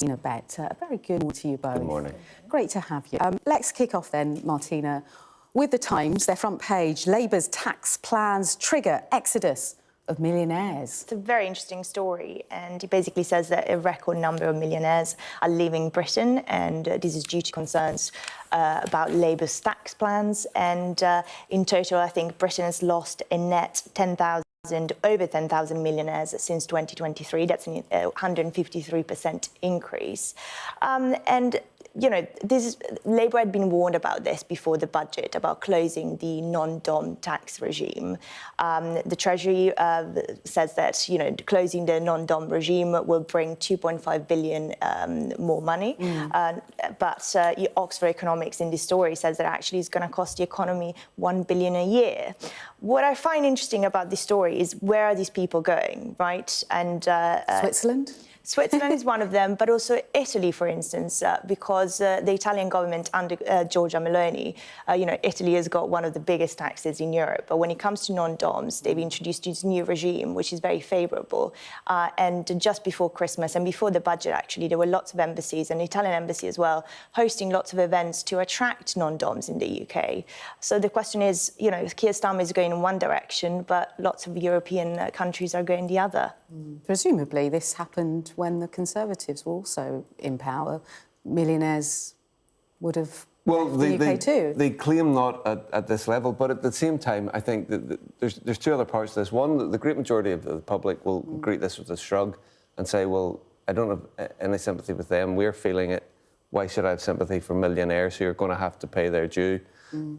Martina Bett. A very good morning to you both. Good morning. Great to have you. Let's kick off then, Martina, with the Times, their front page. Labour's tax plans trigger exodus of millionaires. It's a very interesting story, and it basically says that a record number of millionaires are leaving Britain, and this is due to concerns about Labour's tax plans. And in total, I think Britain has lost a net over 10,000 millionaires since 2023. That's a 153% increase. And you know, Labour had been warned about this before the budget, about closing the non-dom tax regime. The Treasury says that, you know, closing the non-dom regime will bring 2.5 billion more money. But Oxford Economics in this story says that actually it's going to cost the economy 1 billion a year. What I find interesting about this story is where are these people going, right? And Switzerland? Switzerland is one of them, but also Italy, for instance, because the Italian government under Giorgia Meloni, you know, Italy has got one of the biggest taxes in Europe. But when it comes to non-doms, they've introduced this new regime, which is very favourable. And just before Christmas and before the budget, actually, there were lots of embassies, and the Italian embassy as well, hosting lots of events to attract non-doms in the UK. So the question is, you know, Keir Starmer is going in one direction, but lots of European countries are going the other. Presumably, this happened when the Conservatives were also in power. Millionaires would have left the UK too. They claim not at this level, but at the same time, I think that there's two other parts to this. One, the great majority of the public will greet this with a shrug and say, well, I don't have any sympathy with them. We're feeling it. Why should I have sympathy for millionaires who are going to have to pay their due?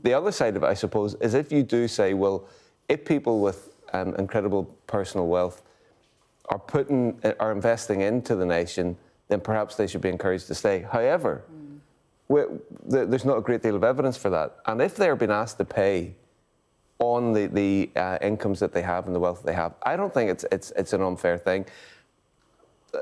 The other side of it, I suppose, is if you do say, well, if people with incredible personal wealth are investing into the nation, then perhaps they should be encouraged to stay. However, there's not a great deal of evidence for that. And if they're being asked to pay on the incomes that they have and the wealth that they have, I don't think it's an unfair thing.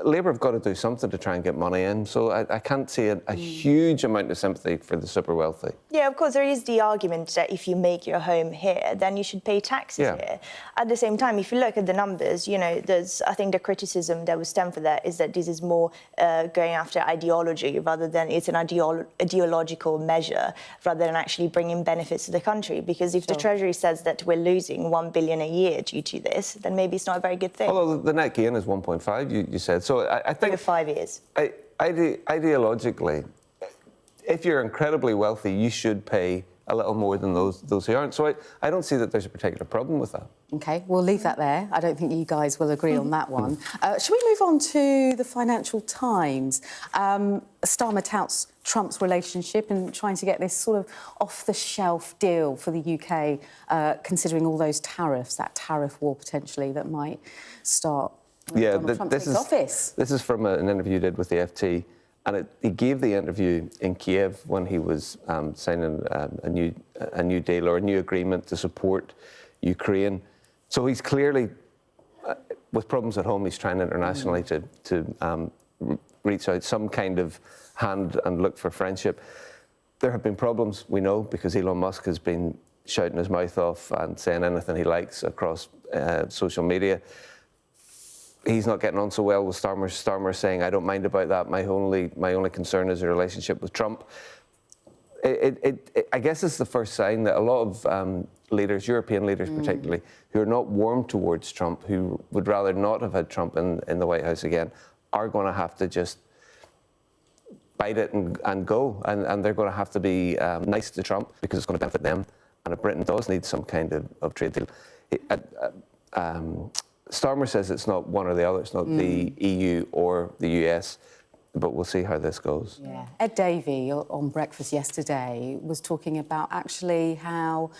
Labour have got to do something to try and get money in, so I can't see a huge amount of sympathy for the super wealthy. Yeah, of course, there is the argument that if you make your home here, then you should pay taxes here. At the same time, if you look at the numbers, you know, I think the criticism that would stem for that is that this is more going after ideology rather than it's an ideological measure rather than actually bringing benefits to the country. Because if the Treasury says that we're losing 1 billion a year due to this, then maybe it's not a very good thing. Although the net gain is 1.5, you said. So I think... Over 5 years. Ideologically, if you're incredibly wealthy, you should pay a little more than those who aren't. So I don't see that there's a particular problem with that. OK, we'll leave that there. I don't think you guys will agree on that one. Shall we move on to the Financial Times? Starmer touts Trump's relationship and trying to get this sort of off-the-shelf deal for the UK, considering all those tariffs, that tariff war potentially that might start when Donald Trump takes office. This is from an interview he did with the FT. And he gave the interview in Kiev when he was signing a new deal or a new agreement to support Ukraine. So he's clearly, with problems at home, he's trying internationally to reach out some kind of hand and look for friendship. There have been problems, we know, because Elon Musk has been shouting his mouth off and saying anything he likes across social media. He's not getting on so well with Starmer. Starmer saying, I don't mind about that. My only concern is a relationship with Trump. I guess it's the first sign that a lot of leaders, European leaders particularly, who are not warm towards Trump, who would rather not have had Trump in the White House again, are going to have to just bite it and go. And they're going to have to be nice to Trump because it's going to benefit them. And if Britain does need some kind of trade deal, Starmer says it's not one or the other. It's not the EU or the US, but we'll see how this goes. Yeah. Ed Davey on Breakfast yesterday was talking about actually how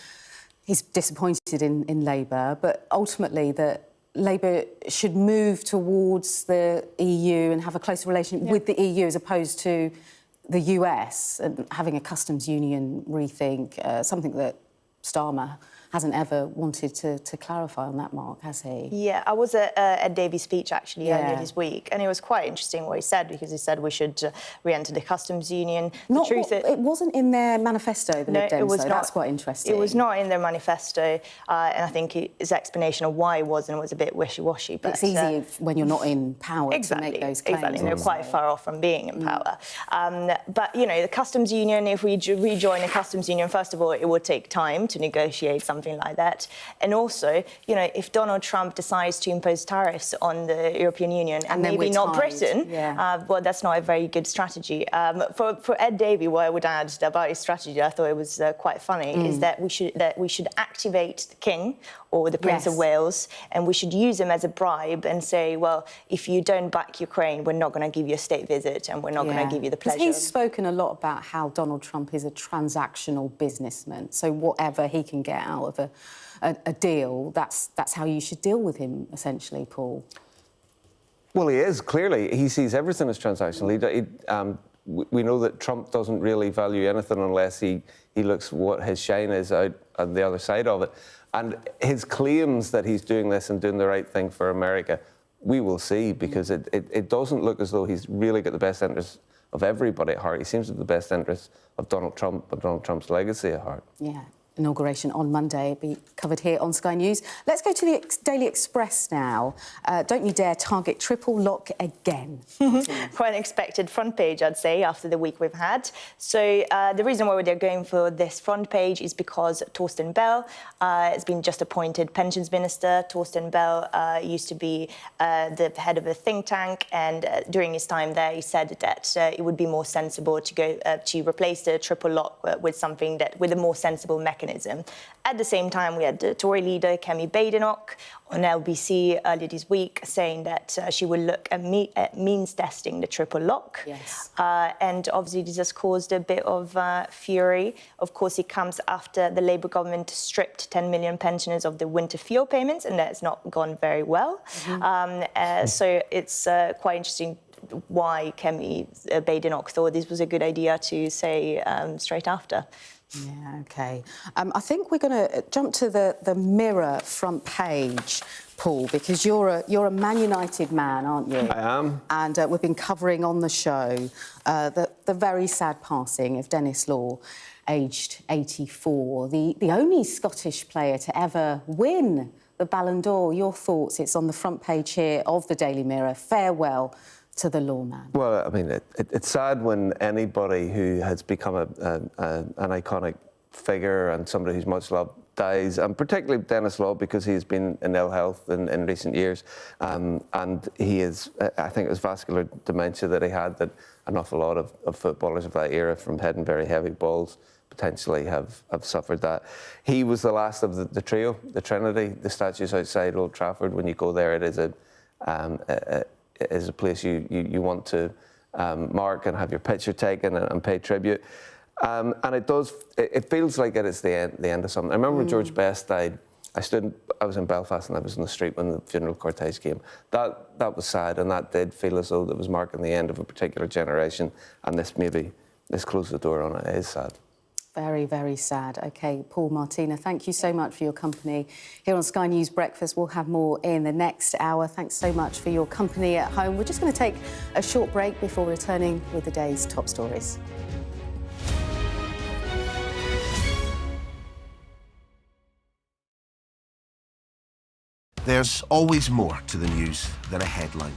he's disappointed in Labour, but ultimately that Labour should move towards the EU and have a closer relationship with the EU as opposed to the US and having a customs union rethink, something that Starmer hasn't ever wanted to clarify on that, Mark, has he? Yeah, I was at Ed Davey's speech actually earlier Yeah. this week, and it was quite interesting what he said, because he said we should re-enter the customs union. It wasn't in their manifesto, the Lib Dems, it was though. not. That's quite interesting. It was not in their manifesto, and I think his explanation of why it wasn't was a bit wishy-washy. But it's easy when you're not in power to make those claims. Exactly, they're quite far off from being in power. But, you know, the customs union, if we rejoin the customs union, first of all, it would take time to negotiate something like that. And also, you know, if Donald Trump decides to impose tariffs on the European Union and maybe not Britain, well, that's not a very good strategy. For Ed Davey, what I would add about his strategy, I thought it was quite funny, is that we should activate the King or the Prince of Wales, and we should use him as a bribe and say, well, if you don't back Ukraine, we're not going to give you a state visit and we're not going to give you the pleasure. He's spoken a lot about how Donald Trump is a transactional businessman, so whatever he can get out of a deal, that's how you should deal with him, essentially, Paul. Well, he is, clearly. He sees everything as transactional. We know that Trump doesn't really value anything unless he looks what his shine is out on the other side of it. And his claims that he's doing this and doing the right thing for America, we will see, because it doesn't look as though he's really got the best interests of everybody at heart. He seems to have the best interests of Donald Trump and Donald Trump's legacy at heart. Yeah. Inauguration on Monday. It'll be covered here on Sky News. Let's go to the Daily Express now. Don't you dare target triple lock again. Quite an expected front page, I'd say, after the week we've had. So the reason why they're going for this front page is because Torsten Bell has been just appointed pensions minister. Torsten Bell used to be the head of a think tank, and during his time there, he said that it would be more sensible to go to replace the triple lock with a more sensible mechanism. At the same time, we had the Tory leader, Kemi Badenoch, on LBC earlier this week, saying that she will look at means testing the triple lock. Yes. And obviously this has caused a bit of fury. Of course, it comes after the Labour government stripped 10 million pensioners of the winter fuel payments, and that's not gone very well. So it's quite interesting why Kemi Badenoch thought this was a good idea to say straight after. Yeah, OK. I think we're going to jump to the Mirror front page, Paul, because you're a Man United man, aren't you? I am. And we've been covering on the show the very sad passing of Denis Law, aged 84, the only Scottish player to ever win the Ballon d'Or. Your thoughts? It's on the front page here of the Daily Mirror. Farewell to the lawman. Well, I mean, it's sad when anybody who has become an iconic figure and somebody who's much loved dies, and particularly Denis Law, because he's been in ill health in recent years, and he is, I think it was vascular dementia that he had, that an awful lot of footballers of that era, from hitting very heavy balls, potentially have suffered that. He was the last of the trio, the Trinity. The statue's outside Old Trafford. When you go there, it is a place you want to mark and have your picture taken and pay tribute. And it feels like it's the end of something. I remember when George Best died, I was in Belfast and I was in the street when the funeral cortege came. That was sad, and that did feel as though that was marking the end of a particular generation, and this closed the door on it. It is sad. Very, very sad. OK, Paul, Martina, thank you so much for your company here on Sky News Breakfast. We'll have more in the next hour. Thanks so much for your company at home. We're just going to take a short break before returning with the day's top stories. There's always more to the news than a headline.